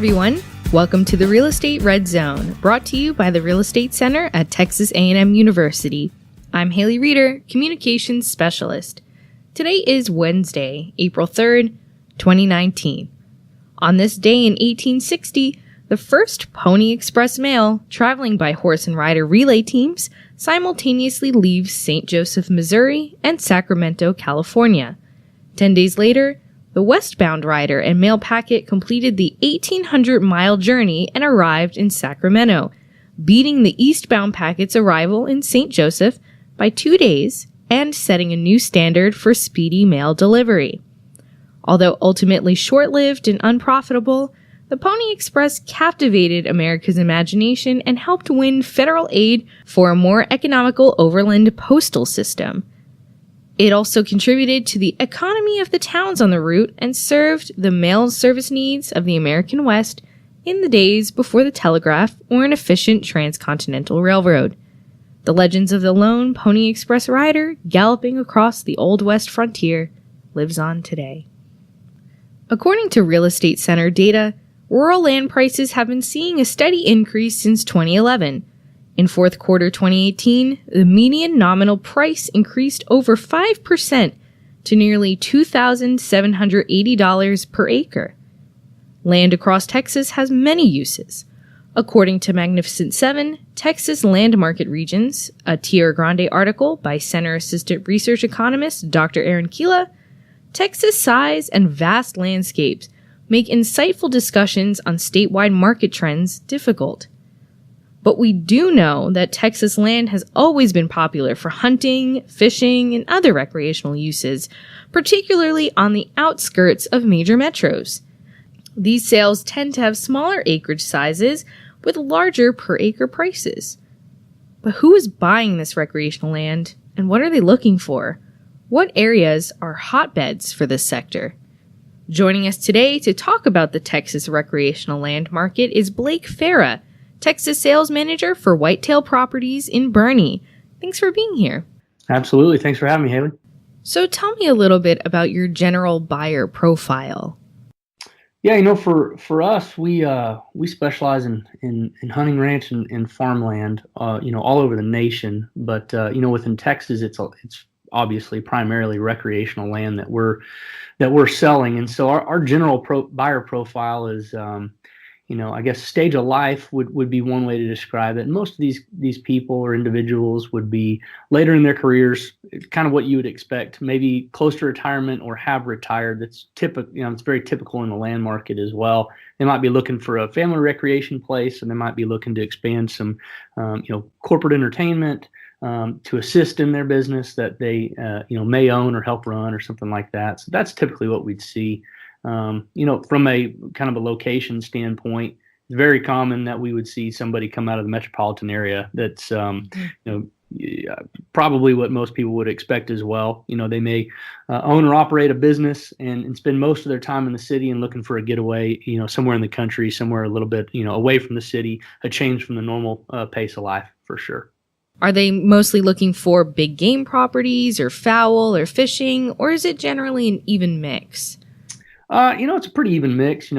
everyone. Welcome to the Real Estate Red Zone, brought to you by the Real Estate Center at Texas A&M University. I'm Haley Reeder, Communications Specialist. Today is Wednesday, April 3rd, 2019. On this day in 1860, the first Pony Express mail, traveling by horse and rider relay teams, simultaneously leaves St. Joseph, Missouri, and Sacramento, California. 10 days later, the westbound rider and mail packet completed the 1,800-mile journey and arrived in Sacramento, beating the eastbound packet's arrival in St. Joseph by 2 days and setting a new standard for speedy mail delivery. Although ultimately short-lived and unprofitable, the Pony Express captivated America's imagination and helped win federal aid for a more economical overland postal system. It also contributed to the economy of the towns on the route and served the mail service needs of the American West in the days before the telegraph or an efficient transcontinental railroad. The legends of the lone Pony Express rider galloping across the Old West frontier lives on today. According to Real Estate Center data, rural land prices have been seeing a steady increase since 2011. In fourth quarter 2018, the median nominal price increased over 5% to nearly $2,780 per acre. Land across Texas has many uses. According to Magnificent Seven, Texas Land Market Regions, a Tierra Grande article by Center Assistant Research Economist Dr. Aaron Keela, Texas' size and vast landscapes make insightful discussions on statewide market trends difficult. But we do know that Texas land has always been popular for hunting, fishing, and other recreational uses, particularly on the outskirts of major metros. These sales tend to have smaller acreage sizes with larger per-acre prices. But who is buying this recreational land, and what are they looking for? What areas are hotbeds for this sector? Joining us today to talk about the Texas recreational land market is Blake Farrar, Texas Sales Manager for Whitetail Properties in Boerne. Thanks for being here. Absolutely. Thanks for having me, Haley. So tell me a little bit about your general buyer profile. Yeah, for us, we specialize in hunting ranch and farmland, all over the nation. But within Texas, it's obviously primarily recreational land that we're selling. And so our general buyer profile is, I guess stage of life would be one way to describe it. And most of these people or individuals would be later in their careers, kind of what you would expect, maybe close to retirement or have retired. That's typical, it's very typical in the land market as well. They might be looking for a family recreation place, and they might be looking to expand some, corporate entertainment to assist in their business that they, may own or help run or something like that. So that's typically what we'd see. From a kind of a location standpoint, it's very common that we would see somebody come out of the metropolitan area. That's, probably what most people would expect as well. They may own or operate a business and spend most of their time in the city and looking for a getaway, somewhere in the country, somewhere a little bit, away from the city, a change from the normal pace of life for sure. Are they mostly looking for big game properties or fowl or fishing, or is it generally an even mix? It's a pretty even mix.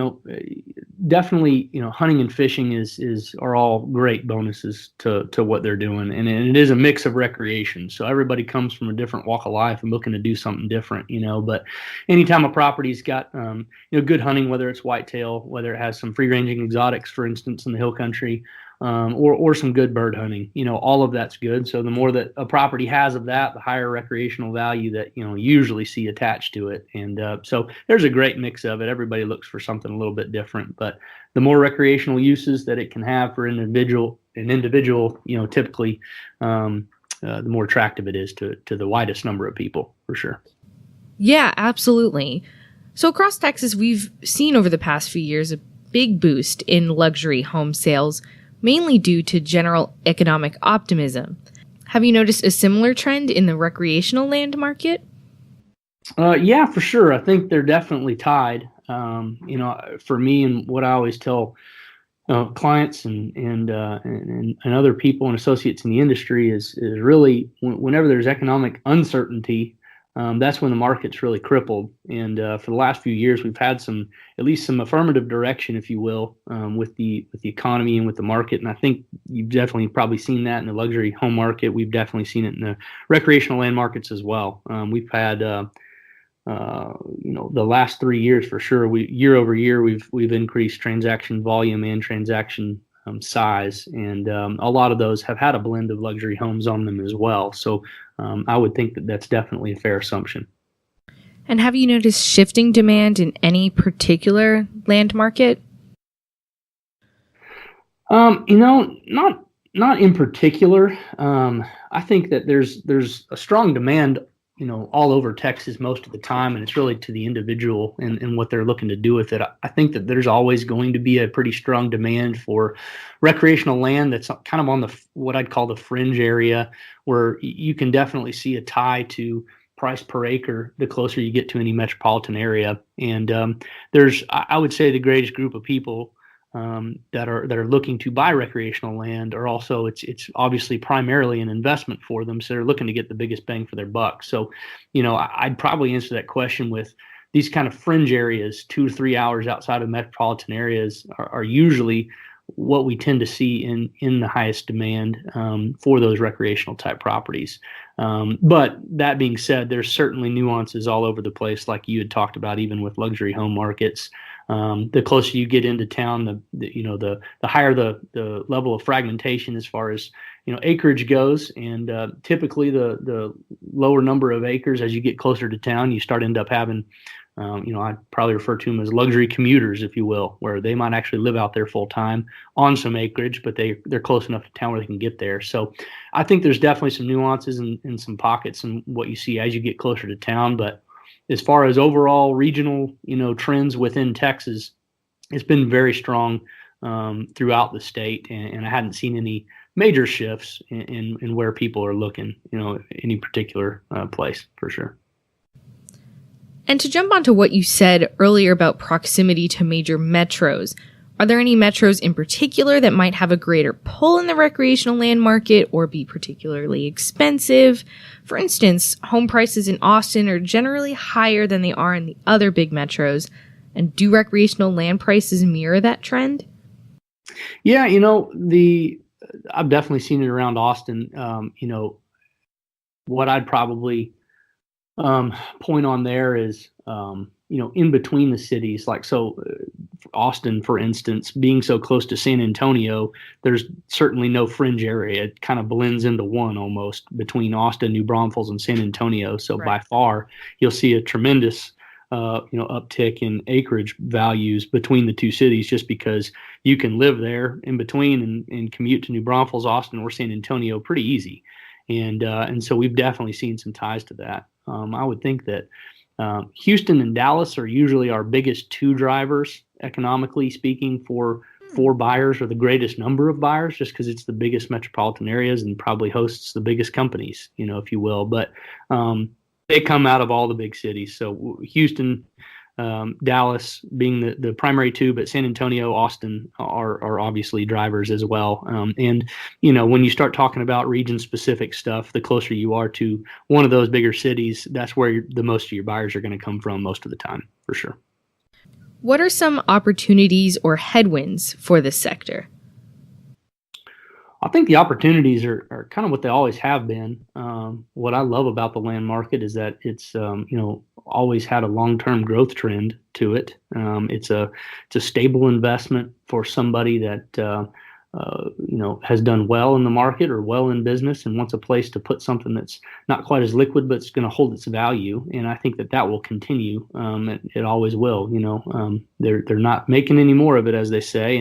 Definitely, hunting and fishing are all great bonuses to what they're doing, and it is a mix of recreation. So everybody comes from a different walk of life and looking to do something different, But anytime a property's got, good hunting, whether it's whitetail, whether it has some free-ranging exotics, for instance, in the hill country, or some good bird hunting, all of that's good. So the more that a property has of that, the higher recreational value that, you usually see attached to it. And so there's a great mix of it. Everybody looks for something a little bit different, but the more recreational uses that it can have for an individual, typically, the more attractive it is to the widest number of people, for sure. Yeah, absolutely. So across Texas, we've seen over the past few years a big boost in luxury home sales, mainly due to general economic optimism. Have you noticed a similar trend in the recreational land market? Yeah, for sure. I think they're definitely tied. For me, and what I always tell clients and other people and associates in the industry is really whenever there's economic uncertainty, that's when the market's really crippled. And for the last few years, we've had at least some affirmative direction, if you will, with the economy and with the market. And I think you've definitely probably seen that in the luxury home market. We've definitely seen it in the recreational land markets as well. We've had the last 3 years for sure. Year over year, we've increased transaction volume and transaction size, and a lot of those have had a blend of luxury homes on them as well. So I would think that that's definitely a fair assumption. And have you noticed shifting demand in any particular land market? Not in particular. I think that there's a strong demand, all over Texas most of the time, and it's really to the individual and what they're looking to do with it. I think that there's always going to be a pretty strong demand for recreational land that's kind of on what I'd call the fringe area, where you can definitely see a tie to price per acre the closer you get to any metropolitan area. And I would say the greatest group of people that are looking to buy recreational land are also, it's obviously primarily an investment for them, so they're looking to get the biggest bang for their buck. So, I'd probably answer that question with these kind of fringe areas, 2 to 3 hours outside of metropolitan areas, are usually what we tend to see in the highest demand for those recreational type properties. But that being said, there's certainly nuances all over the place, like you had talked about, even with luxury home markets. The closer you get into town, the higher the level of fragmentation as far as acreage goes, and typically the lower number of acres as you get closer to town, you end up having I'd probably refer to them as luxury commuters, if you will, where they might actually live out there full time on some acreage, but they're close enough to town where they can get there. So I think there's definitely some nuances and some pockets in what you see as you get closer to town. But as far as overall regional, trends within Texas, it's been very strong throughout the state, and I hadn't seen any major shifts in where people are looking, any particular place for sure. And to jump onto what you said earlier about proximity to major metros, are there any metros in particular that might have a greater pull in the recreational land market or be particularly expensive? For instance, home prices in Austin are generally higher than they are in the other big metros. And do recreational land prices mirror that trend? Yeah, I've definitely seen it around Austin. What I'd probably point on there is, in between the cities, Austin, for instance, being so close to San Antonio, there's certainly no fringe area. It kind of blends into one almost between Austin, New Braunfels, and San Antonio. So By far, you'll see a tremendous, uptick in acreage values between the two cities, just because you can live there in between and commute to New Braunfels, Austin, or San Antonio pretty easy. And so we've definitely seen some ties to that. I would think that Houston and Dallas are usually our biggest two drivers, economically speaking, for buyers, or the greatest number of buyers, just because it's the biggest metropolitan areas and probably hosts the biggest companies, if you will. But they come out of all the big cities. So Houston, Dallas being the primary two, but San Antonio, Austin are obviously drivers as well. And when you start talking about region-specific stuff, the closer you are to one of those bigger cities, that's where the most of your buyers are going to come from most of the time, for sure. What are some opportunities or headwinds for this sector? I think the opportunities are kind of what they always have been. What I love about the land market is that it's always had a long-term growth trend to it. It's a stable investment for somebody that has done well in the market or well in business and wants a place to put something that's not quite as liquid, but it's going to hold its value. And I think that will continue. It always will. They're not making any more of it, as they say,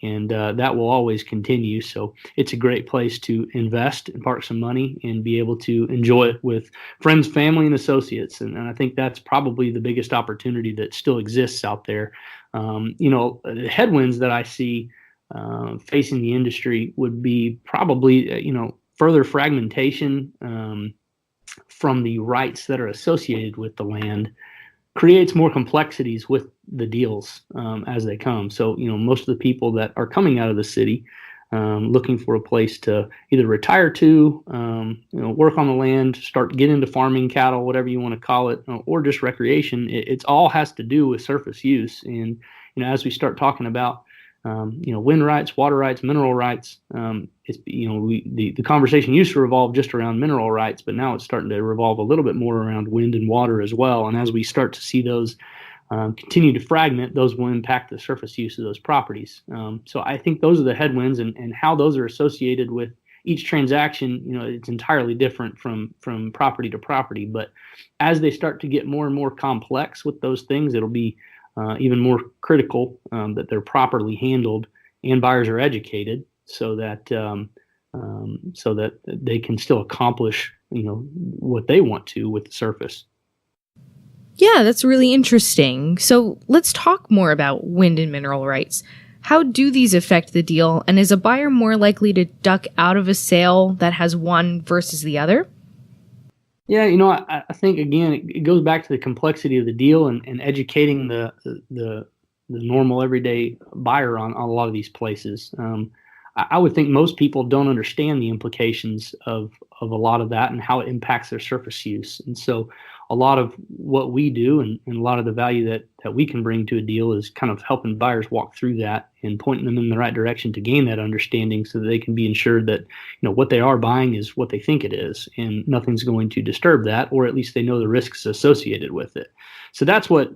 and that will always continue. So it's a great place to invest and park some money and be able to enjoy it with friends, family, and associates. And I think that's probably the biggest opportunity that still exists out there. The headwinds that I see facing the industry would be probably, further fragmentation from the rights that are associated with the land creates more complexities with the deals as they come. So, most of the people that are coming out of the city looking for a place to either retire to, work on the land, get into farming, cattle, whatever you want to call it, or just recreation. It's all has to do with surface use. And as we start talking about wind rights, water rights, mineral rights, the conversation used to revolve just around mineral rights, but now it's starting to revolve a little bit more around wind and water as well. And as we start to see those continue to fragment, those will impact the surface use of those properties. So I think those are the headwinds, and how those are associated with each transaction. It's entirely different from property to property. But as they start to get more and more complex with those things, it'll be even more critical that they're properly handled and buyers are educated so that they can still accomplish what they want to with the surface. Yeah, that's really interesting. So let's talk more about wind and mineral rights. How do these affect the deal, and is a buyer more likely to duck out of a sale that has one versus the other? Yeah, I think, again, it goes back to the complexity of the deal and educating the normal everyday buyer on a lot of these places. I would think most people don't understand the implications of a lot of that and how it impacts their surface use. And so a lot of what we do and a lot of the value that we can bring to a deal is kind of helping buyers walk through that and pointing them in the right direction to gain that understanding so that they can be ensured that what they are buying is what they think it is and nothing's going to disturb that, or at least they know the risks associated with it. So that's what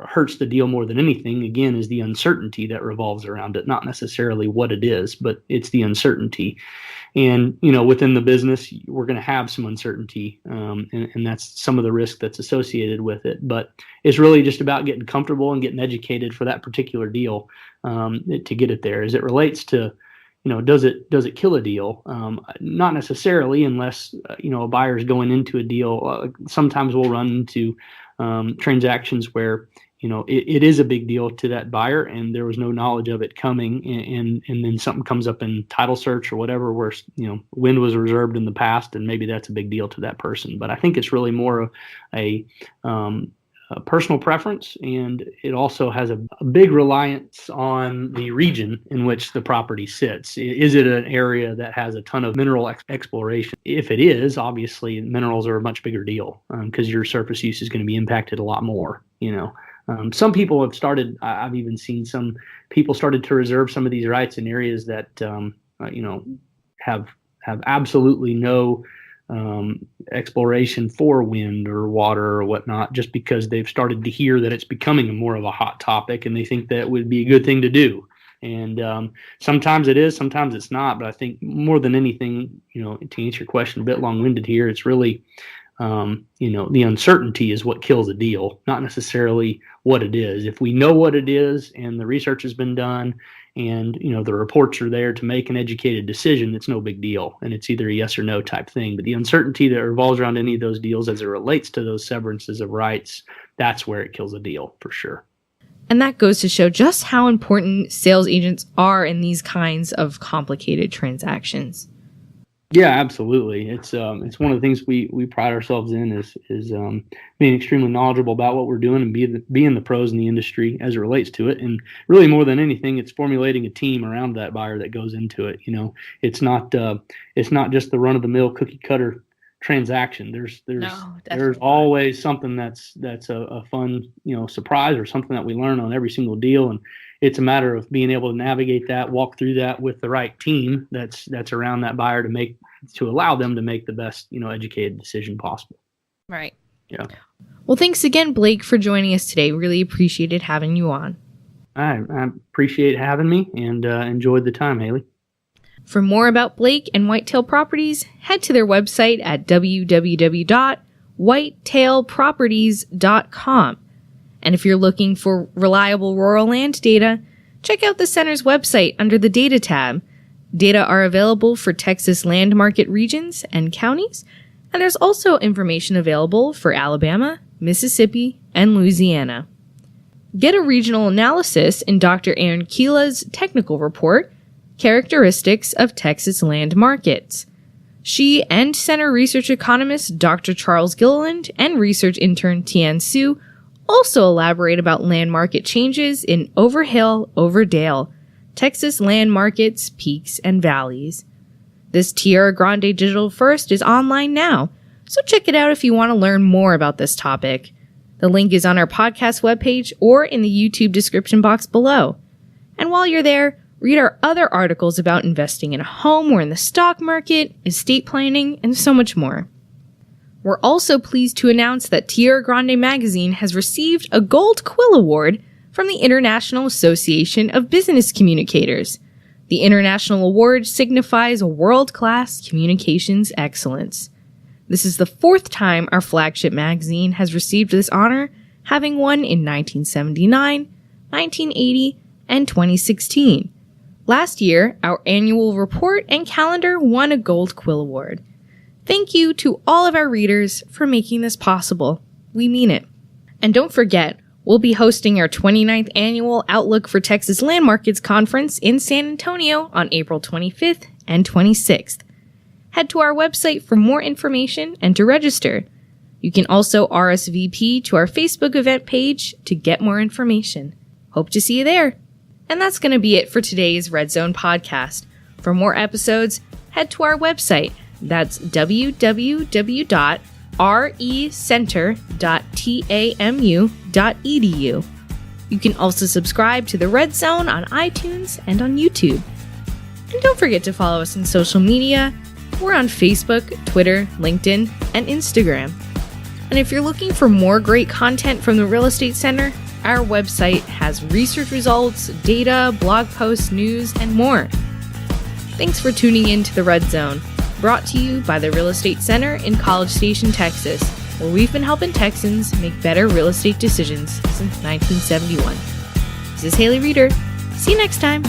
hurts the deal more than anything, again, is the uncertainty that revolves around it, not necessarily what it is, but it's the uncertainty. And within the business, we're going to have some uncertainty, and that's some of the risk that's associated with it. But it's really just about getting comfortable and getting educated for that particular deal to get it there. As it relates to, does it kill a deal? Not necessarily, unless a buyer's going into a deal. Sometimes we'll run into transactions where it is a big deal to that buyer and there was no knowledge of it coming, and then something comes up in title search or whatever where wind was reserved in the past, and maybe that's a big deal to that person. But I think it's really more of a personal preference, and it also has a big reliance on the region in which the property sits. Is it an area that has a ton of mineral exploration? If it is, obviously minerals are a much bigger deal because your surface use is going to be impacted a lot more. Some people have started, I've even seen some people started to reserve some of these rights in areas that have absolutely no exploration for wind or water or whatnot, just because they've started to hear that it's becoming more of a hot topic and they think that would be a good thing to do. And sometimes it is, sometimes it's not. But I think more than anything, to answer your question a bit long-winded here, it's really the uncertainty is what kills a deal, not necessarily what it is. If we know what it is and the research has been done and the reports are there to make an educated decision, it's no big deal, and it's either a yes or no type thing. But the uncertainty that revolves around any of those deals as it relates to those severances of rights, that's where it kills a deal for sure. And that goes to show just how important sales agents are in these kinds of complicated transactions. Yeah, absolutely. It's one of the things we pride ourselves in is being extremely knowledgeable about what we're doing and being the pros in the industry as it relates to it. And really, more than anything, it's formulating a team around that buyer that goes into it. It's not just the run of the mill cookie cutter transaction. There's always something that's a fun surprise or something that we learn on every single deal, and it's a matter of being able to navigate that, walk through that with the right team that's around that buyer to allow them to make the best educated decision possible. Right. Yeah. Well, thanks again, Blake, for joining us today. Really appreciated having you on. I appreciate having me and enjoyed the time, Haley. For more about Blake and Whitetail Properties, head to their website at www.whitetailproperties.com. And if you're looking for reliable rural land data, check out the center's website under the Data tab. Data are available for Texas land market regions and counties, and there's also information available for Alabama, Mississippi, and Louisiana. Get a regional analysis in Dr. Aaron Keela's technical report, Characteristics of Texas Land Markets. She and Center Research Economist Dr. Charles Gilliland and research intern Tian Su also elaborate about land market changes in Overhill, Overdale. Texas land markets, peaks, and valleys. This Tierra Grande Digital First is online now, so check it out if you want to learn more about this topic. The link is on our podcast webpage or in the YouTube description box below. And while you're there, read our other articles about investing in a home or in the stock market, estate planning, and so much more. We're also pleased to announce that Tierra Grande Magazine has received a Gold Quill Award from the International Association of Business Communicators. The International Award signifies world-class communications excellence. This is the fourth time our flagship magazine has received this honor, having won in 1979, 1980, and 2016. Last year, our annual report and calendar won a Gold Quill Award. Thank you to all of our readers for making this possible. We mean it. And don't forget, we'll be hosting our 29th annual Outlook for Texas Land Markets Conference in San Antonio on April 25th and 26th. Head to our website for more information and to register. You can also RSVP to our Facebook event page to get more information. Hope to see you there. And that's going to be it for today's Red Zone podcast. For more episodes, head to our website. That's www.recenter.tamu.edu. You can also subscribe to the Red Zone on iTunes and on YouTube. And don't forget to follow us on social media. We're on Facebook, Twitter, LinkedIn, and Instagram. And if you're looking for more great content from the Real Estate Center, our website has research results, data, blog posts, news, and more. Thanks for tuning in to the Red Zone, brought to you by the Real Estate Center in College Station, Texas, where we've been helping Texans make better real estate decisions since 1971. This is Haley Reeder. See you next time.